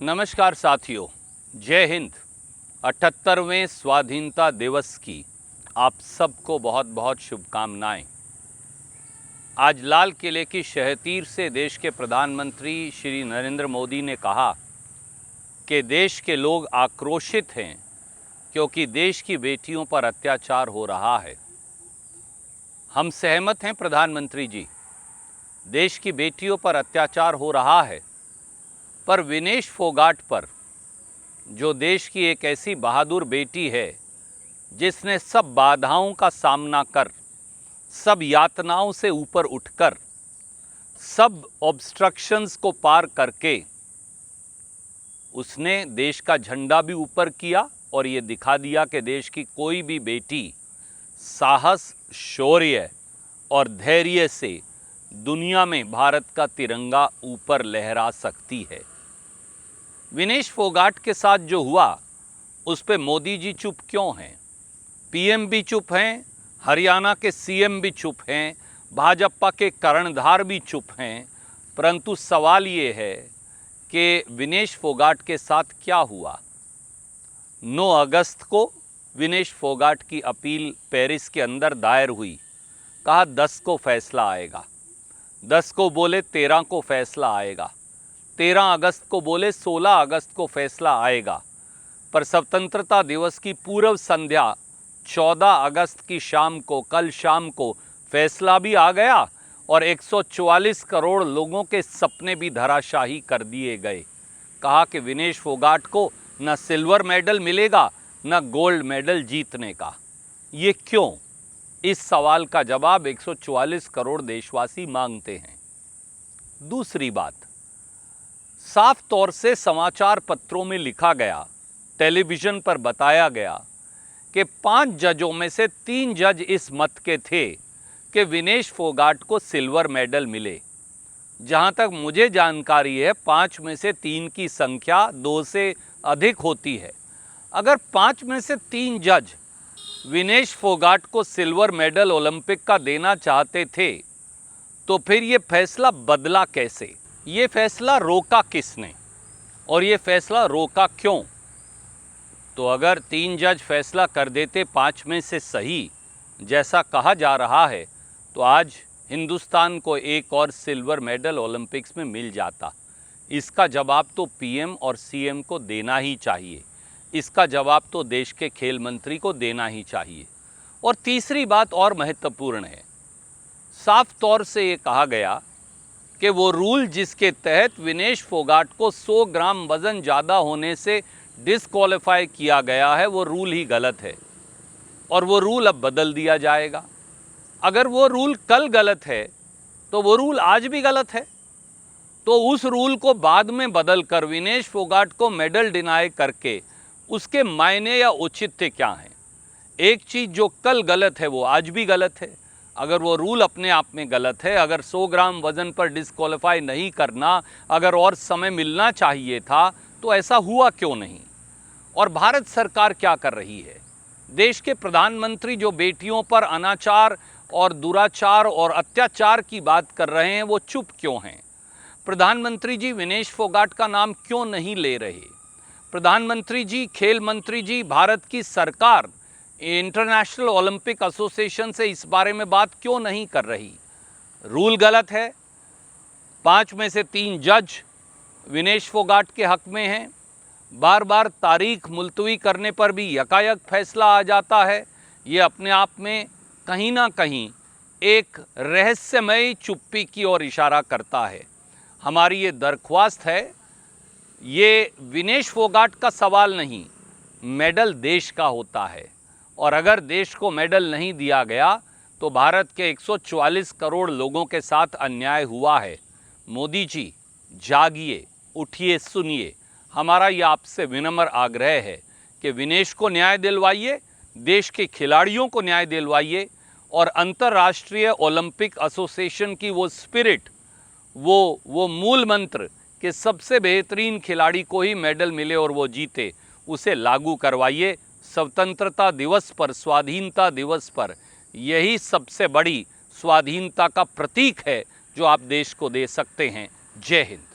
नमस्कार साथियों, जय हिंद। 78वें स्वाधीनता दिवस की आप सबको बहुत बहुत शुभकामनाएं। आज लाल किले की शहतीर से देश के प्रधानमंत्री श्री नरेंद्र मोदी ने कहा कि देश के लोग आक्रोशित हैं क्योंकि देश की बेटियों पर अत्याचार हो रहा है। हम सहमत हैं प्रधानमंत्री जी, देश की बेटियों पर अत्याचार हो रहा है, पर विनेश फोगाट पर, जो देश की एक ऐसी बहादुर बेटी है जिसने सब बाधाओं का सामना कर, सब यातनाओं से ऊपर उठकर, सब ऑब्स्ट्रक्शंस को पार करके उसने देश का झंडा भी ऊपर किया और ये दिखा दिया कि देश की कोई भी बेटी साहस, शौर्य और धैर्य से दुनिया में भारत का तिरंगा ऊपर लहरा सकती है। विनेश फोगाट के साथ जो हुआ उस पे मोदी जी चुप क्यों हैं? पीएम भी चुप हैं, हरियाणा के सीएम भी चुप हैं, भाजपा के कर्णधार भी चुप हैं, परंतु सवाल ये है कि विनेश फोगाट के साथ क्या हुआ। 9 अगस्त को विनेश फोगाट की अपील पेरिस के अंदर दायर हुई। कहा 10 को फैसला आएगा, 10 को बोले 13 को फैसला आएगा, 13 अगस्त को बोले 16 अगस्त को फैसला आएगा। पर स्वतंत्रता दिवस की पूर्व संध्या 14 अगस्त की शाम को, कल शाम को फैसला भी आ गया और 144 करोड़ लोगों के सपने भी धराशाही कर दिए गए। कहा कि विनेश फोगाट को न सिल्वर मेडल मिलेगा न गोल्ड मेडल जीतने का। ये क्यों? इस सवाल का जवाब 144 करोड़ देशवासी मांगते हैं। दूसरी बात, साफ तौर से समाचार पत्रों में लिखा गया, टेलीविज़न पर बताया गया कि 5 जजों में से 3 जज इस मत के थे कि विनेश फोगाट को सिल्वर मेडल मिले। जहां तक मुझे जानकारी है 5 में से 3 की संख्या 2 से अधिक होती है। अगर 5 में से 3 जज विनेश फोगाट को सिल्वर मेडल ओलंपिक का देना चाहते थे तो फिर ये फैसला बदला कैसे? ये फैसला रोका किसने और ये फैसला रोका क्यों? तो अगर 3 जज फैसला कर देते 5 में से सही, जैसा कहा जा रहा है, तो आज हिंदुस्तान को एक और सिल्वर मेडल ओलंपिक्स में मिल जाता। इसका जवाब तो पीएम और सीएम को देना ही चाहिए। इसका जवाब तो देश के खेल मंत्री को देना ही चाहिए। और तीसरी बात और महत्वपूर्ण है, साफ तौर से ये कहा गया कि वो रूल जिसके तहत विनेश फोगाट को 100 ग्राम वज़न ज़्यादा होने से डिस्क्वालीफाई किया गया है, वो रूल ही गलत है और वो रूल अब बदल दिया जाएगा। अगर वो रूल कल गलत है तो वो रूल आज भी गलत है। तो उस रूल को बाद में बदल कर विनेश फोगाट को मेडल डिनाई करके उसके मायने या औचित्य क्या हैं? एक चीज़ जो कल गलत है वो आज भी गलत है। अगर वो रूल अपने आप में गलत है, अगर 100 ग्राम वज़न पर डिस्क्वालीफाई नहीं करना, अगर और समय मिलना चाहिए था, तो ऐसा हुआ क्यों नहीं? और भारत सरकार क्या कर रही है? देश के प्रधानमंत्री जो बेटियों पर अनाचार और दुराचार और अत्याचार की बात कर रहे हैं, वो चुप क्यों हैं? प्रधानमंत्री जी विनेश फोगाट का नाम क्यों नहीं ले रहे? प्रधानमंत्री जी, खेल मंत्री जी, भारत की सरकार इंटरनेशनल ओलंपिक एसोसिएशन से इस बारे में बात क्यों नहीं कर रही? रूल गलत है, 5 में से 3 जज विनेश फोगाट के हक में हैं, बार बार तारीख मुलतवी करने पर भी यकायक फैसला आ जाता है। ये अपने आप में कहीं ना कहीं एक रहस्यमयी चुप्पी की ओर इशारा करता है। हमारी ये दरख्वास्त है, ये विनेश फोगाट का सवाल नहीं, मेडल देश का होता है और अगर देश को मेडल नहीं दिया गया तो भारत के 144 करोड़ लोगों के साथ अन्याय हुआ है। मोदी जी जागिए, उठिए, सुनिए। हमारा ये आपसे विनम्र आग्रह है कि विनेश को न्याय दिलवाइए, देश के खिलाड़ियों को न्याय दिलवाइए और अंतर्राष्ट्रीय ओलंपिक एसोसिएशन की वो स्पिरिट, वो मूल मंत्र कि सबसे बेहतरीन खिलाड़ी को ही मेडल मिले और वो जीते, उसे लागू करवाइए। स्वतंत्रता दिवस पर, स्वाधीनता दिवस पर यही सबसे बड़ी स्वाधीनता का प्रतीक है जो आप देश को दे सकते हैं। जय हिंद।